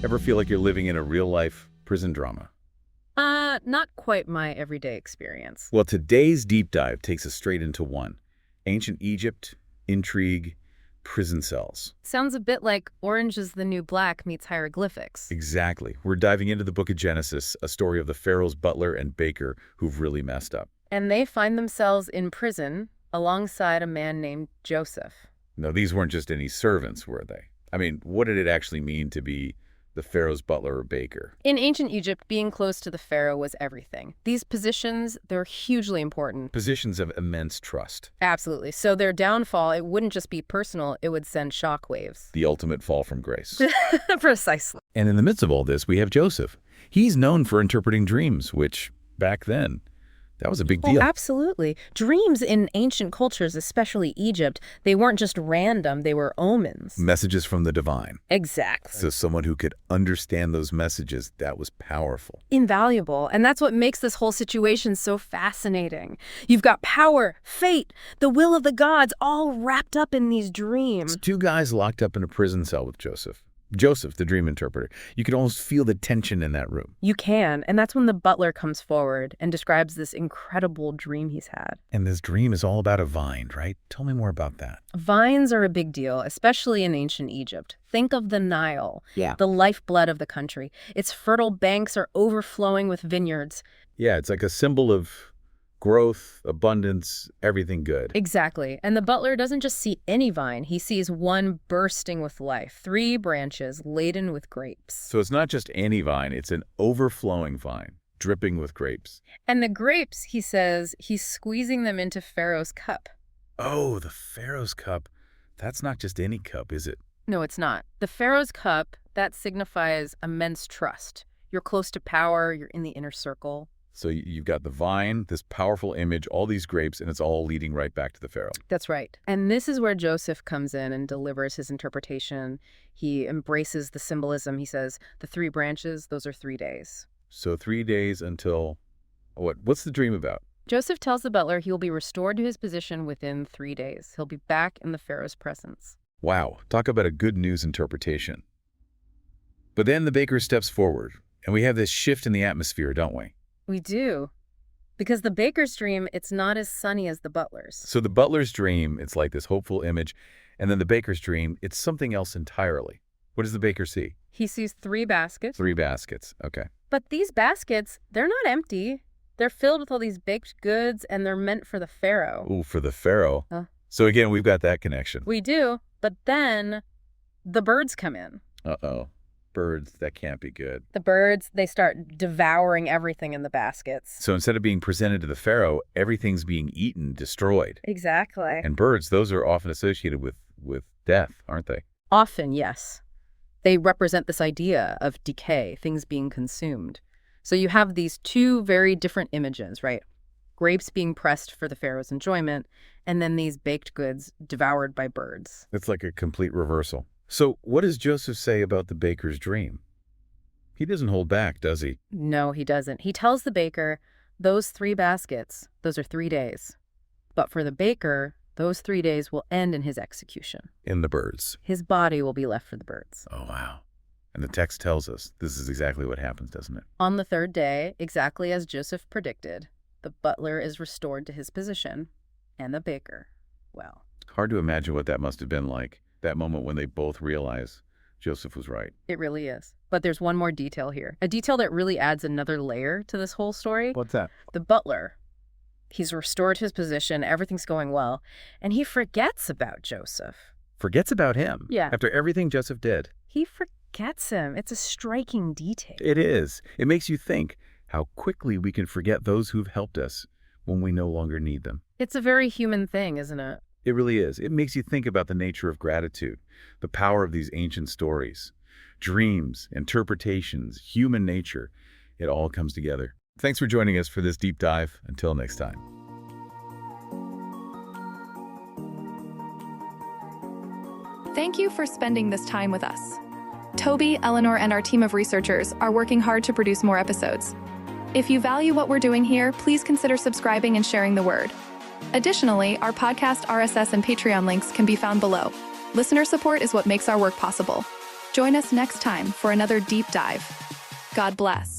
Ever feel like you're living in a real-life prison drama? Not quite my everyday experience. Well, today's deep dive takes us straight into one. Ancient Egypt, intrigue, prison cells. Sounds a bit like Orange is the New Black meets hieroglyphics. Exactly. We're diving into the book of Genesis, a story of the Pharaoh's butler and baker who've really messed up. And they find themselves in prison alongside a man named Joseph. No, these weren't just any servants, were they? I mean, what did it actually mean to be the Pharaoh's butler or baker? In ancient Egypt, being close to the Pharaoh was everything. These positions, they're hugely important. Positions of immense trust. Absolutely. So their downfall, it wouldn't just be personal, it would send shockwaves. The ultimate fall from grace. Precisely. And in the midst of all this, we have Joseph. He's known for interpreting dreams, which, back then, that was a big deal. Oh, absolutely. Dreams in ancient cultures, especially Egypt, they weren't just random, they were omens. Messages from the divine. Exactly. So someone who could understand those messages, that was powerful. Invaluable. And that's what makes this whole situation so fascinating. You've got power, fate, the will of the gods, all wrapped up in these dreams. It's two guys locked up in a prison cell with Joseph. Joseph, the dream interpreter. You could almost feel the tension in that room. You can, and that's when the butler comes forward and describes this incredible dream he's had. And this dream is all about a vine, right? Tell me more about that. Vines are a big deal, especially in ancient Egypt. Think of the Nile, the lifeblood of the country. Its fertile banks are overflowing with vineyards. Yeah, it's like a symbol of growth, abundance, everything good. Exactly. And the butler doesn't just see any vine. He sees one bursting with life, 3 branches laden with grapes. So it's not just any vine, it's an overflowing vine, dripping with grapes. And the grapes, he says, he's squeezing them into Pharaoh's cup. Oh, the Pharaoh's cup. That's not just any cup, is it? No, it's not. The Pharaoh's cup, that signifies immense trust. You're close to power, you're in the inner circle. So you've got the vine, this powerful image, all these grapes, and it's all leading right back to the Pharaoh. That's right. And this is where Joseph comes in and delivers his interpretation. He embraces the symbolism. He says, the 3 branches, those are 3 days. So 3 days until what? What's the dream about? Joseph tells the butler he will be restored to his position within 3 days. He'll be back in the Pharaoh's presence. Wow, talk about a good news interpretation. But then the baker steps forward, and we have this shift in the atmosphere, don't we? We do. Because the baker's dream, it's not as sunny as the butler's. So the butler's dream, it's like this hopeful image, and then the baker's dream, it's something else entirely. What does the baker see? He sees 3 baskets. 3 baskets, okay. But these baskets, they're not empty. They're filled with all these baked goods, and they're meant for the Pharaoh. Ooh, for the Pharaoh. Huh? So again, we've got that connection. We do, but then the birds come in. Uh-oh. Birds, that can't be good. The birds, they start devouring everything in the baskets. So instead of being presented to the Pharaoh, everything's being eaten, destroyed. Exactly. And birds, those are often associated with death, aren't they? Often, yes. They represent this idea of decay, things being consumed. So you have these 2 very different images, right? Grapes being pressed for the Pharaoh's enjoyment, and then these baked goods devoured by birds. It's like a complete reversal. So what does Joseph say about the baker's dream? He doesn't hold back, does he? No, he doesn't. He tells the baker, those 3 baskets, those are 3 days. But for the baker, those 3 days will end in his execution. In the birds. His body will be left for the birds. Oh, wow. And the text tells us this is exactly what happens, doesn't it? On the 3rd day, exactly as Joseph predicted, the butler is restored to his position, and the baker, well. Hard to imagine what that must have been like. That moment when they both realize Joseph was right. It really is. But there's one more detail here. A detail that really adds another layer to this whole story. What's that? The butler. He's restored his position. Everything's going well. And he forgets about Joseph. Forgets about him? Yeah. After everything Joseph did? He forgets him. It's a striking detail. It is. It makes you think how quickly we can forget those who've helped us when we no longer need them. It's a very human thing, isn't it? It really is. It makes you think about the nature of gratitude, the power of these ancient stories, dreams, interpretations, human nature. It all comes together. Thanks for joining us for this deep dive. Until next time. Thank you for spending this time with us. Toby, Eleanor, and our team of researchers are working hard to produce more episodes. If you value what we're doing here, please consider subscribing and sharing the word. Additionally, our podcast, RSS, and Patreon links can be found below. Listener support is what makes our work possible. Join us next time for another deep dive. God bless.